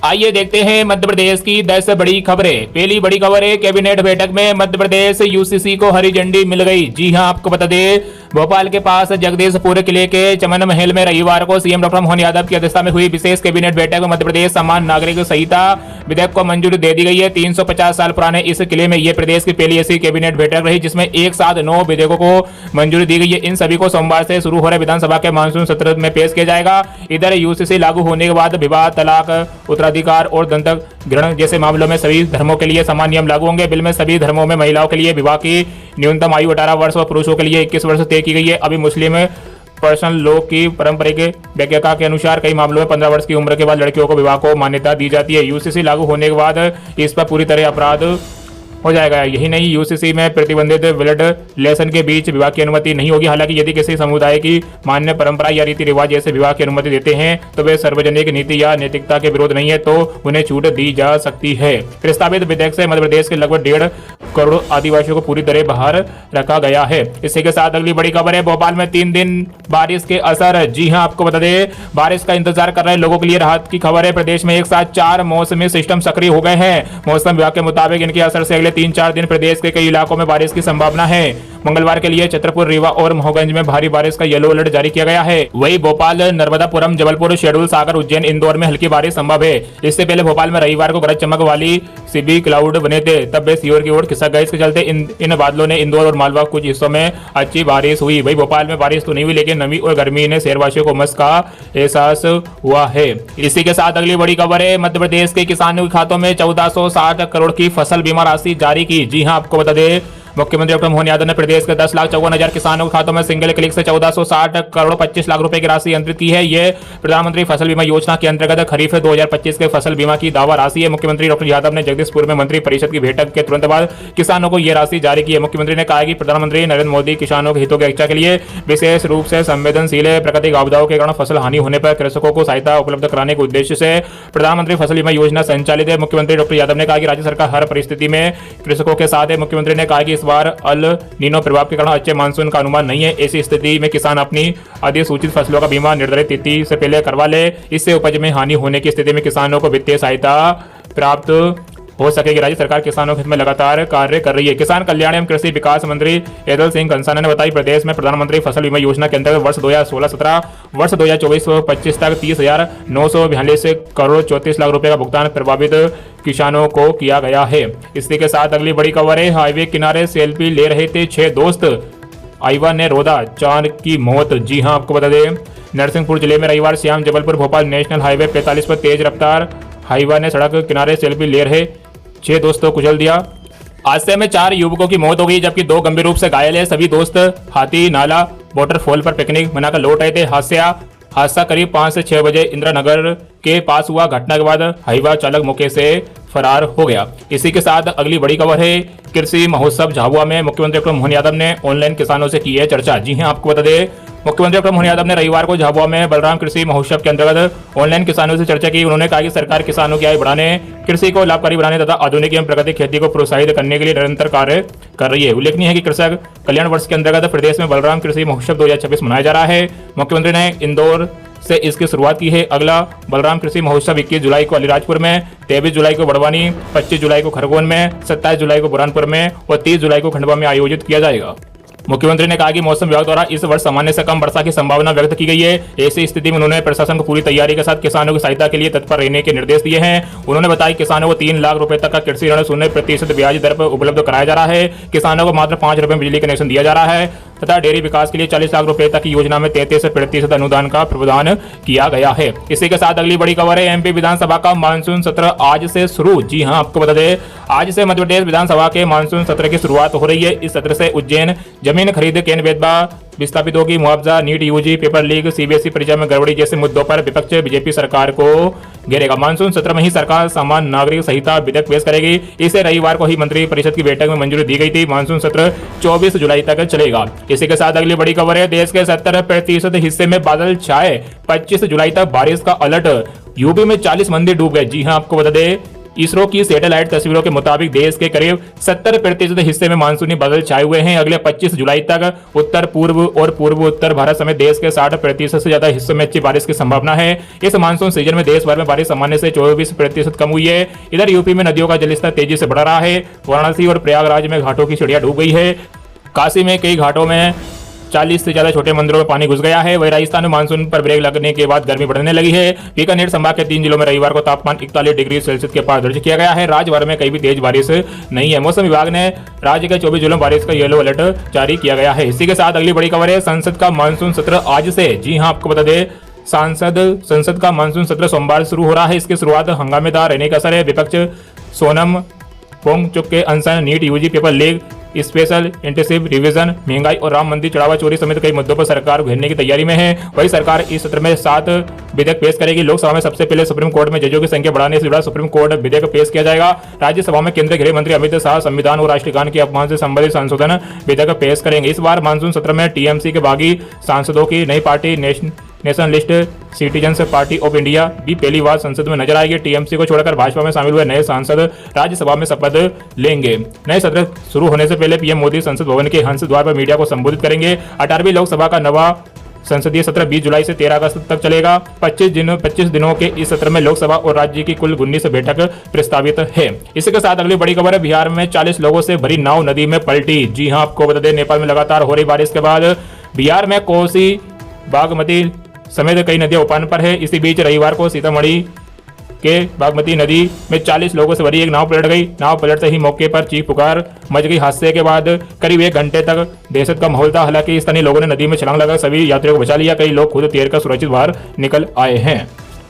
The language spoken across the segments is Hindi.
आइए देखते हैं मध्य प्रदेश की 10 बड़ी खबरें। पहली बड़ी खबर है, कैबिनेट बैठक में मध्य प्रदेश यूसीसी को हरी झंडी मिल गई। जी हां, आपको बता दें भोपाल के पास जगदीशपुर किले के चमन महल में रविवार को सीएम डॉक्टर मोहन यादव की अध्यक्षता में हुई विशेष कैबिनेट बैठक में मध्य प्रदेश सामान्य नागरिक संहिता विधेयक को मंजूरी दे दी गई है। 350 साल पुराने इस किले में यह प्रदेश की पहली ऐसी कैबिनेट बैठक रही जिसमें एक साथ 9 विधेयकों को मंजूरी दी गई है। इन सभी को सोमवार से शुरू हो रहे विधानसभा के मानसून सत्र में पेश किया जाएगा। इधर यूसीसी लागू होने के बाद विवाह, तलाक, उत्तराधिकार और दंतक ग्रहण जैसे मामलों में सभी धर्मों के लिए समान नियम लागू होंगे। बिल में सभी धर्मों में महिलाओं के लिए विवाह की न्यूनतम आयु 18 वर्ष और पुरुषों के लिए 21 वर्ष तय की गई है। अभी मुस्लिम पर्सनल लॉ की पारंपरिक व्याख्या के अनुसार कई मामलों में 15 वर्ष की उम्र के बाद लड़कियों को विवाह को मान्यता दी जाती है। यूसीसी लागू होने के बाद इस पर पूरी तरह अपराध हो जाएगा। यही नहीं, यूसीसी में प्रतिबंधित ब्लड रिलेशन के बीच विवाह की अनुमति नहीं होगी। हालांकि यदि किसी समुदाय की मान्य परंपरा या रीति रिवाज जैसे विवाह की अनुमति देते हैं तो वे सार्वजनिक नीति या नैतिकता के विरोध नहीं है तो उन्हें छूट दी जा सकती है। प्रस्तावित विधेयक से मध्य प्रदेश के लगभग 1.5 करोड़ आदिवासियों को पूरी तरह बाहर रखा गया है। इसी के साथ अगली बड़ी खबर है, भोपाल में 3 दिन बारिश के असर। जी हां, आपको बता दें बारिश का इंतजार कर रहे लोगों के लिए राहत की खबर है। प्रदेश में एक साथ 4 मौसमी सिस्टम सक्रिय हो गए हैं। मौसम विभाग के मुताबिक इनके असर से अगले 3-4 दिन प्रदेश के कई इलाकों में बारिश की संभावना है। मंगलवार के लिए छतरपुर, रीवा और मोहगंज में भारी बारिश का येलो अलर्ट जारी किया गया है। वहीं भोपाल, नर्मदापुरम, जबलपुर, शेरडुल, सागर, उज्जैन, इंदौर में हल्की बारिश संभव है। इससे पहले भोपाल में रविवार को गरज चमक वाली सीबी क्लाउड बने थे, तब वे सीहोर की ओर खिसक गए। इसके चलते इन बादलों ने इंदौर और मालवा कुछ हिस्सों में अच्छी बारिश हुई। वही भोपाल में बारिश तो नहीं हुई लेकिन नमी और गर्मी ने शहरवासियों को उमस का एहसास हुआ है। इसी के साथ अगली बड़ी खबर है, मध्य प्रदेश के किसानों के खातों में 1460 करोड़ की फसल बीमा राशि जारी की। जी हां, आपको बता दें मुख्यमंत्री डॉक्टर मोहन यादव ने प्रदेश के 10,54,000 किसानों के खातों में सिंगल क्लिक से 1460 करोड़ 25 लाख रुपए की राशि अंतरित की है। यह प्रधानमंत्री फसल बीमा योजना के अंतर्गत खरीफ 2025 के फसल बीमा की दावा राशि है। मुख्यमंत्री डॉक्टर यादव ने जगदीशपुर में मंत्री परिषद की बैठक के तुरंत बाद किसानों को यह राशि जारी की है। मुख्यमंत्री ने कहा कि प्रधानमंत्री नरेंद्र मोदी किसानों के हितों की रक्षा के लिए विशेष रूप से संवेदनशील है। प्राकृतिक आपदाओं के कारण फसल हानि होने पर कृषकों को सहायता उपलब्ध कराने के उद्देश्य से प्रधानमंत्री फसल बीमा योजना संचालित है। मुख्यमंत्री डॉक्टर यादव ने कहा कि राज्य सरकार हर परिस्थिति में कृषकों के साथ है। मुख्यमंत्री ने कहा कि इस बार अल नीनो प्रभाव के कारण अच्छे मानसून का अनुमान नहीं है। ऐसी स्थिति में किसान अपनी अधिसूचित फसलों का बीमा निर्धारित तिथि से पहले करवा ले। इससे उपज में हानि होने की स्थिति में किसानों को वित्तीय सहायता प्राप्त हो सकेगी। राज्य सरकार किसानों के हित में लगातार कार्य कर रही है। किसान कल्याण एवं कृषि विकास मंत्री एदल सिंह कंसाना ने बताया प्रदेश में प्रधानमंत्री फसल बीमा योजना के अंतर्गत वर्ष 2016-17 वर्ष 2024-25 तक 30,942 करोड़ 34 लाख रुपए का भुगतान प्रभावित किसानों को किया गया है। इसी के साथ अगली बड़ी खबर है, हाईवे किनारे सेल्फी ले रहे थे 6 दोस्त, आईवा ने रोदा, 4 की मौत। जी हां, आपको बता दें नरसिंहपुर जिले में रविवार शाम जबलपुर भोपाल नेशनल हाईवे 45 पर तेज रफ्तार हाईवा ने सड़क किनारे सेल्फी ले रहे 6 दोस्तों को कुचल दिया। हादसे में 4 युवकों की मौत हो गई जबकि 2 गंभीर रूप से घायल है। सभी दोस्त हाथी नाला वाटरफॉल पर पिकनिक मनाकर लौट रहे थे। हादसा करीब 5 से 6 बजे इंदिरा नगर के पास हुआ। घटना के बाद हाईवा चालक मौके से फरार हो गया। इसी के साथ अगली बड़ी खबर है, कृषि महोत्सव झाबुआ में मुख्यमंत्री डॉक्टर मोहन यादव ने ऑनलाइन किसानों से की है चर्चा। जी हां, आपको बता दें मुख्यमंत्री डॉक्टर मोहन यादव ने रविवार को झाबुआ में बलराम कृषि महोत्सव के अंतर्गत ऑनलाइन किसानों से चर्चा की। उन्होंने कहा कि सरकार किसानों की आय बढ़ाने, कृषि को लाभकारी बनाने तथा आधुनिक एवं प्राकृतिक खेती को प्रोत्साहित करने के लिए निरंतर कार्य कर रही है। उल्लेखनीय है कि कृषक कल्याण वर्ष के अंतर्गत प्रदेश में बलराम कृषि महोत्सव 2026 मनाया जा रहा है। मुख्यमंत्री ने इंदौर से इसकी शुरुआत की है। अगला बलराम कृषि महोत्सव 21 जुलाई को अलीराजपुर में, 23 जुलाई को बड़वानी, 25 जुलाई को खरगोन में, 27 जुलाई को बुरहानपुर में और 30 जुलाई को खंडवा में आयोजित किया जाएगा। मुख्यमंत्री ने कहा कि मौसम विभाग द्वारा इस वर्ष सामान्य से कम वर्षा की संभावना व्यक्त की गई है। ऐसी स्थिति में उन्होंने प्रशासन को पूरी तैयारी के साथ किसानों की सहायता के लिए तत्पर रहने के निर्देश दिए हैं। उन्होंने बताया कि किसानों को 3 लाख रुपए तक का कृषि ऋण 0% ब्याज दर पर उपलब्ध कराया जा रहा है। किसानों को मात्र 5 रुपए में बिजली कनेक्शन दिया जा रहा है तथा डेयरी विकास के लिए 40 लाख रुपए तक की योजना में 33% अनुदान का प्रावधान किया गया है। इसी के साथ अगली बड़ी खबर है, एमपी विधानसभा का मानसून सत्र आज से शुरू। जी हां, आपको बता दें आज से मध्य प्रदेश विधानसभा के मानसून सत्र की शुरुआत हो रही है। इस सत्र से उज्जैन जमीन खरीद केंद्र भेदभाव विस्थापित होगी, मुआवजा, NEET, UG, paper leak, CBSE परीक्षा में गड़बड़ी जैसे मुद्दों पर विपक्ष बीजेपी सरकार को घेरेगा। मानसून सत्र में ही सरकार सामान्य नागरिक संहिता विधेयक पेश करेगी। इसे रविवार को ही मंत्री परिषद की बैठक में मंजूरी दी गई थी। मानसून सत्र 24 जुलाई तक चलेगा। इसी के साथ अगली बड़ी खबर है, देश के 70% हिस्से में बादल छाए, 25 जुलाई तक बारिश का अलर्ट। यूपी में 40 मंदिर डूब गए। जी हां, आपको बता दें इसरो की सैटेलाइट तस्वीरों के मुताबिक देश के करीब 70% हिस्से में मानसूनी बादल छाए हुए हैं। अगले 25 जुलाई तक उत्तर पूर्व और पूर्व उत्तर भारत समेत देश के 60% से ज्यादा हिस्सों में अच्छी बारिश की संभावना है। इस मानसून सीजन में देश भर में बारिश सामान्य से 24% कम हुई है। इधर यूपी में नदियों का जलस्तर तेजी से बढ़ रहा है। वाराणसी और प्रयागराज में घाटों की सीढ़ियां डूब गई है। काशी में कई घाटों में 40 से ज्यादा छोटे मंदिरों में पानी घुस गया है। वही राजस्थान में मानसून पर ब्रेक लगने के बाद गर्मी बढ़ने लगी है। बीकानेर संभाग के 3 जिलों में रविवार को तापमान 41 डिग्री सेल्सियस के पार दर्ज किया गया है। राज्य भर में कहीं भी तेज बारिश नहीं है। मौसम विभाग ने राज्य के 24 जिलों में बारिश का येलो अलर्ट जारी किया गया है। इसी के साथ अगली बड़ी खबर है, संसद का मानसून सत्र आज से। जी हाँ, आपको बता दें संसद का मानसून सत्र सोमवार शुरू हो रहा है। इसकी शुरुआत हंगामेदार रहने का असर है। विपक्ष सोनम वांगचुक के अनशन, NEET, UG paper leak, special intensive revision, महंगाई और राम मंदिर चढ़ावा चोरी समेत कई मुद्दों पर सरकार घेरने की तैयारी में है। वही सरकार इस सत्र में 7 विधेयक पेश करेगी। लोकसभा में सबसे पहले सुप्रीम कोर्ट में जजों की संख्या बढ़ाने से जुड़ा सुप्रीम कोर्ट विधेयक पेश किया जाएगा। राज्यसभा में केंद्रीय गृह मंत्री अमित शाह संविधान और राष्ट्रगान के अपमान से संबंधित संशोधन विधेयक पेश करेंगे। इस बार मानसून सत्र में टीएमसी के बागी सांसदों की नई party nationalist citizens party of India भी पहली बार संसद में नजर आएगी। टीएमसी को छोड़कर भाजपा में शामिल हुए नए सांसद राज्यसभा में शपथ लेंगे। नए सत्र शुरू होने से पहले पीएम मोदी संसद भवन के हंस द्वार पर मीडिया को संबोधित करेंगे। 18वीं लोकसभा का नवा संसदीय सत्र 20 जुलाई से 13 अगस्त तक चलेगा। 25 दिनों के इस सत्र में लोकसभा और राज्य की कुल 19 बैठक प्रस्तावित है। इसी के साथ अगली बड़ी खबर है, बिहार में 40 लोगों से भरी नाव नदी में पलटी। जी हां, आपको बता दें, नेपाल में लगातार हो रही बारिश के बाद बिहार में कोसी, बागमती समेत कई नदियां उफान पर है। इसी बीच रविवार को सीतामढ़ी के बागमती नदी में 40 लोगों से भरी एक नाव पलट गई। नाव पलटते ही मौके पर चीख पुकार मच गई। हादसे के बाद करीब 1 घंटे तक दहशत का माहौल था। हालांकि स्थानीय लोगों ने नदी में छलांग लगा सभी यात्रियों को बचा लिया। कई लोग खुद तैरकर सुरक्षित बाहर निकल आए हैं।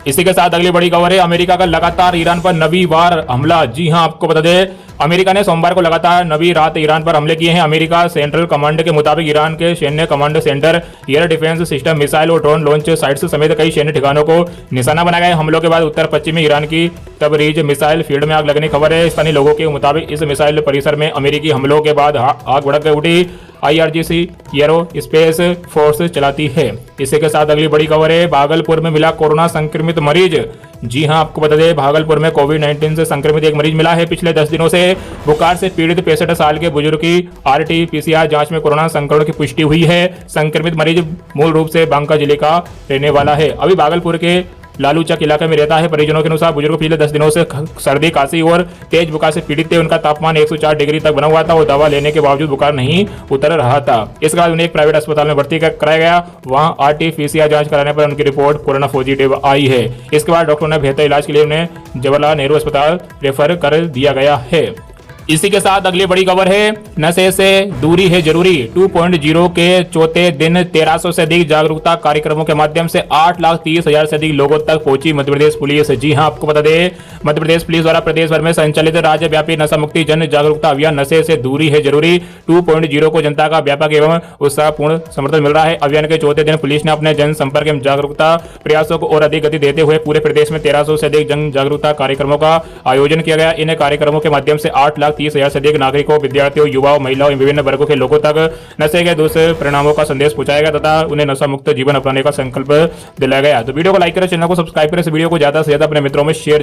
इसी के साथ अगली बड़ी खबर है, अमेरिका का लगातार ईरान पर नवी बार हमला। जी हां, आपको बता दें, अमेरिका ने सोमवार को लगातार नवी रात ईरान पर हमले किए हैं। अमेरिका सेंट्रल कमांड के मुताबिक ईरान के सैन्य command centre, air defence system, missile और ड्रोन लॉन्च साइट्स समेत कई सैन्य ठिकानों को निशाना बनाया गया। हमलों के बाद उत्तर पश्चिमी ईरान की तबरीज मिसाइल फील्ड में आग लगने की खबर है। स्थानीय लोगों के मुताबिक इस मिसाइल परिसर में अमेरिकी हमलों के बाद आग भड़क उठी। IRGC एरो स्पेस फोर्स चलाती है। इसी के साथ अगली बड़ी खबर है, भागलपुर में मिला कोरोना संक्रमित मरीज। जी हां, आपको बता दें, भागलपुर में कोविड-19 से संक्रमित एक मरीज मिला है। पिछले 10 दिनों से बुखार से पीड़ित 65 साल के बुजुर्ग की RT-PCR जांच में कोरोना संक्रमण की पुष्टि हुई है। संक्रमित मरीज मूल रूप से बांका जिले का रहने वाला है। अभी भागलपुर के लालूचक इलाके में रहता है। परिजनों के अनुसार बुजुर्ग पिछले 10 दिनों से सर्दी, खांसी और तेज बुखार से पीड़ित थे। उनका तापमान 104 डिग्री तक बना हुआ था और दवा लेने के बावजूद बुखार नहीं उतर रहा था। इसके बाद उन्हें एक प्राइवेट अस्पताल में भर्ती कराया गया। वहां RT-PCR जांच कराने पर उनकी रिपोर्ट कोरोना पॉजिटिव आई है। इसके बाद डॉक्टरों ने बेहतर इलाज के लिए उन्हें जवाहरलाल नेहरू अस्पताल रेफर कर दिया गया है। इसी के साथ अगली बड़ी खबर है, नशे से दूरी है जरूरी। 2.0 के चौथे दिन 1300 से अधिक जागरूकता कार्यक्रमों के माध्यम से 8,30,000 से अधिक लोगों तक पहुंची मध्य प्रदेश पुलिस। जी हां, आपको बता दें, मध्य प्रदेश पुलिस द्वारा प्रदेश भर में संचालित राज्यव्यापी नशा मुक्ति जन जागरूकता अभियान नशे से दूरी है जरूरी 2.0 को जनता का व्यापक एवं उत्साहपूर्ण समर्थन मिल रहा है। अभियान के चौथे दिन पुलिस ने अपने जन संपर्क एवं जागरूकता प्रयासों को और अधिक गति देते हुए पूरे प्रदेश में 1300 से अधिक जन जागरूकता कार्यक्रमों का आयोजन किया गया। इन कार्यक्रमों के माध्यम से 8,30,000 से अधिक नागरिकों, विद्यार्थियों, युवाओं, महिलाओं एवं विभिन्न वर्गों के लोगों तक नशे के दुष्परिणामों का संदेश पहुंचाया गया तथा उन्हें नशा मुक्त जीवन अपनाने का संकल्प दिलाया गया। तो वीडियो को लाइक करें, चैनल को सब्सक्राइब करें, इस वीडियो को ज्यादा से ज्यादा अपने मित्रों में शेयर